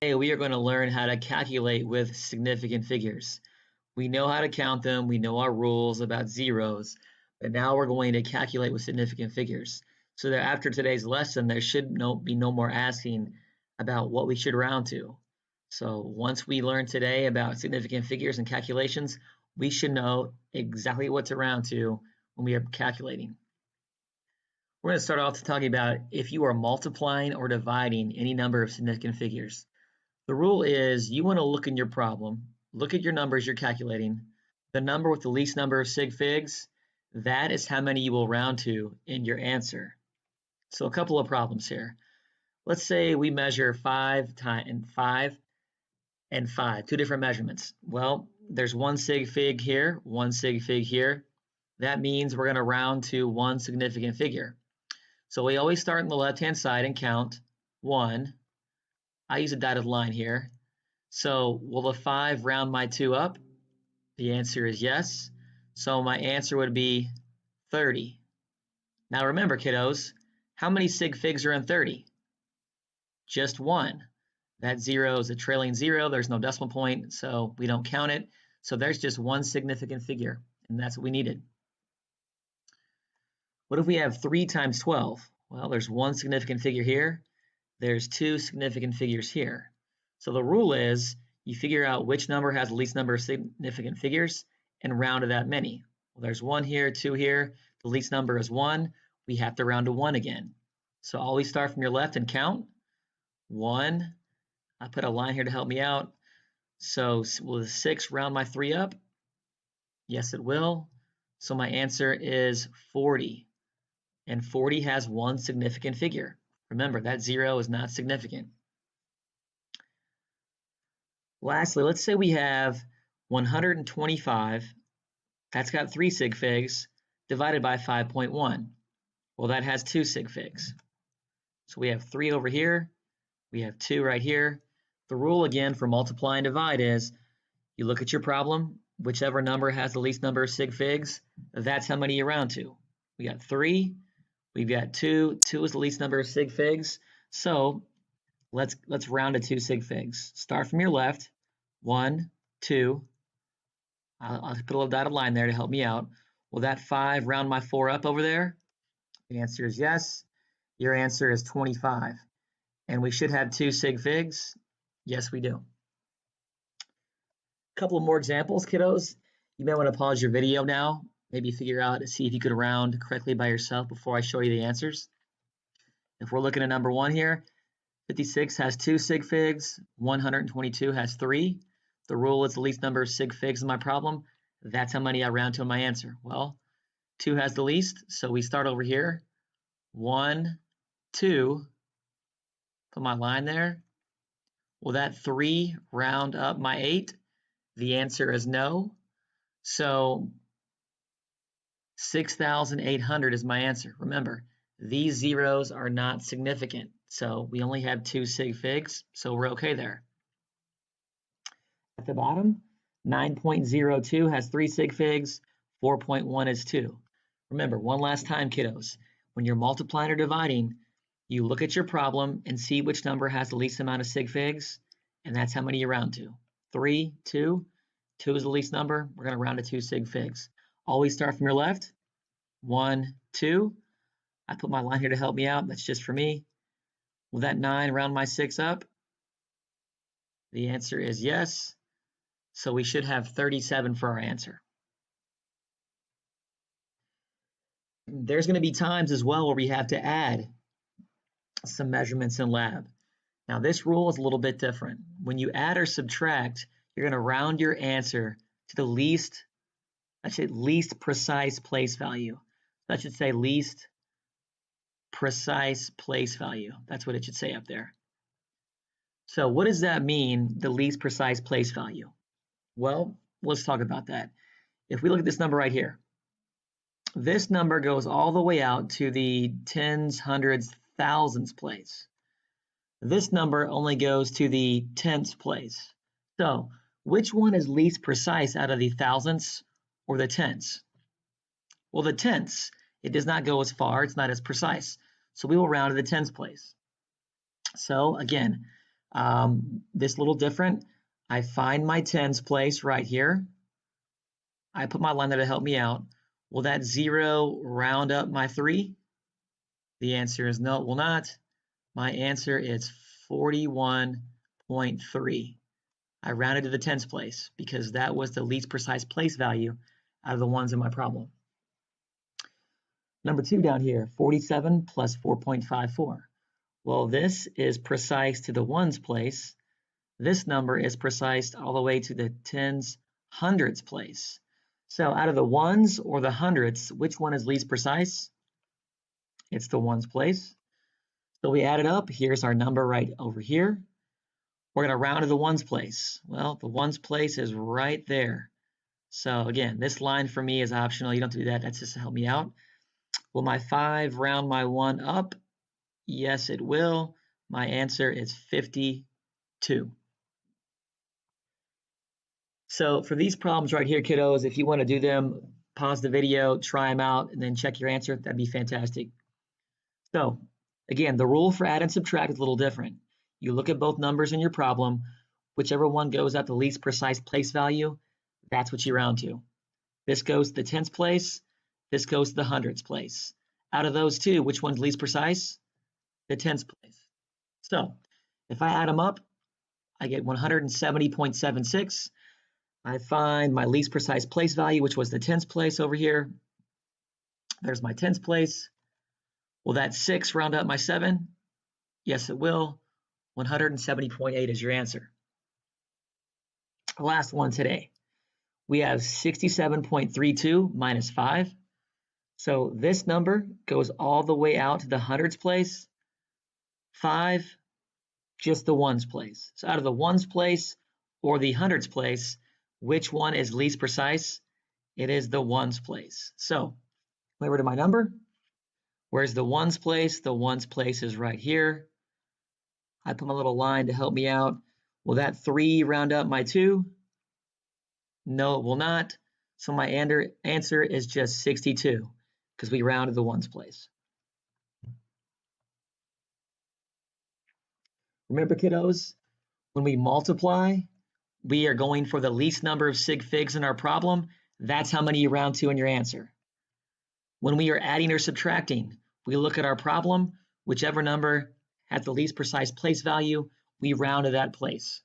Today we are going to learn how to calculate with significant figures. We know how to count them, we know our rules about zeros, but now we're going to calculate with significant figures. So that after today's lesson, there should be no more asking about what we should round to. So once we learn today about significant figures and calculations, we should know exactly what to round to when we are calculating. We're going to start off talking about if you are multiplying or dividing any number of significant figures. The rule is you want to look in your problem, look at your numbers you're calculating. The number with the least number of sig figs, that is how many you will round to in your answer. So a couple of problems here. Let's say we measure 5 and 5, two different measurements. Well, there's one sig fig here, one sig fig here. That means we're going to round to one significant figure. So we always start on the left-hand side and count 1. I use a dotted line here. So will the 5 round my 2 up? The answer is yes. So my answer would be 30. Now remember, kiddos, how many sig figs are in 30? Just one. That 0 is a trailing 0. There's no decimal point, so we don't count it. So there's just one significant figure, and that's what we needed. What if we have 3 times 12? Well, there's one significant figure here. There's two significant figures here. So the rule is you figure out which number has the least number of significant figures and round to that many. Well, there's 1 here, 2 here. The least number is 1. We have to round to 1 again. So always start from your left and count. 1. I put a line here to help me out. So will the 6 round my 3 up? Yes, it will. So my answer is 40. And 40 has one significant figure. Remember, that 0 is not significant. Lastly, let's say we have 125, that's got 3 sig figs, divided by 5.1. Well, that has 2 sig figs. So we have 3 over here, we have 2 right here. The rule again for multiply and divide is you look at your problem, whichever number has the least number of sig figs, that's how many you round to. We got 3, we've got 2, 2 is the least number of sig figs, so let's round to 2 sig figs. Start from your left, 1, 2, I'll put a little dotted line there to help me out. Will that 5 round my 4 up over there? The answer is yes. Your answer is 25. And we should have 2 sig figs. Yes, we do. A couple of more examples, kiddos. You may want to pause your video now, maybe figure out, see if you could round correctly by yourself before I show you the answers. If we're looking at number 1 here, 56 has 2 sig figs, 122 has 3. The rule is the least number of sig figs in my problem. That's how many I round to in my answer. Well, 2 has the least, so we start over here. 1, 2, put my line there. Will that 3 round up my 8? The answer is no. So 6,800 is my answer. Remember, these zeros are not significant. So we only have 2 sig figs, so we're okay there. At the bottom, 9.02 has 3 sig figs, 4.1 is 2. Remember, one last time, kiddos, when you're multiplying or dividing, you look at your problem and see which number has the least amount of sig figs, and that's how many you round to. 3, 2, 2 is the least number. We're going to round to 2 sig figs. Always start from your left. 1, 2. I put my line here to help me out. That's just for me. Will that 9 round my 6 up? The answer is yes. So we should have 37 for our answer. There's going to be times as well where we have to add some measurements in lab. Now this rule is a little bit different. When you add or subtract, you're going to round your answer to the least precise place value. That should say least precise place value. That's what it should say up there. So what does that mean, the least precise place value? Well, let's talk about that. If we look at this number right here, this number goes all the way out to the tens, hundreds, thousands place. This number only goes to the tenths place. So which one is least precise out of the thousandths or the tenths? Well, the tenths, it does not go as far, it's not as precise. So we will round to the tenths place. So again, This little different. I find my tens place right here. I put my line there to help me out. Will that 0 round up my 3? The answer is no, it will not. My answer is 41.3. I rounded to the tens place because that was the least precise place value out of the ones in my problem. Number 2 down here, 47 plus 4.54. Well, this is precise to the ones place. This number is precise all the way to the tens hundreds place. So out of the ones or the hundreds, which one is least precise? It's the ones place. So we add it up. Here's our number right over here. We're going to round to the ones place. Well, the ones place is right there. So again, this line for me is optional. You don't have to do that. That's just to help me out. Will my 5 round my 1 up? Yes, it will. My answer is 52. So for these problems right here, kiddos, if you want to do them, pause the video, try them out, and then check your answer. That'd be fantastic. So again, the rule for add and subtract is a little different. You look at both numbers in your problem. Whichever one goes at the least precise place value, that's what you round to. This goes to the tens place. This goes to the hundreds place. Out of those two, which one's least precise? The tens place. So if I add them up, I get 170.76. I find my least precise place value, which was the tens place over here. There's my tens place. Will that 6 round up my 7? Yes, it will. 170.8 is your answer. The last one today. We have 67.32 minus 5. So this number goes all the way out to the hundreds place. 5, just the ones place. So out of the ones place or the hundreds place, which one is least precise? It is the ones place. So over to my number. Where's the ones place? The ones place is right here. I put my little line to help me out. Will that 3 round up my 2? No, it will not. So my answer is just 62 because we rounded the ones place. Remember, kiddos, when we multiply, we are going for the least number of sig figs in our problem. That's how many you round to in your answer. When we are adding or subtracting, we look at our problem, whichever number has the least precise place value, we round to that place.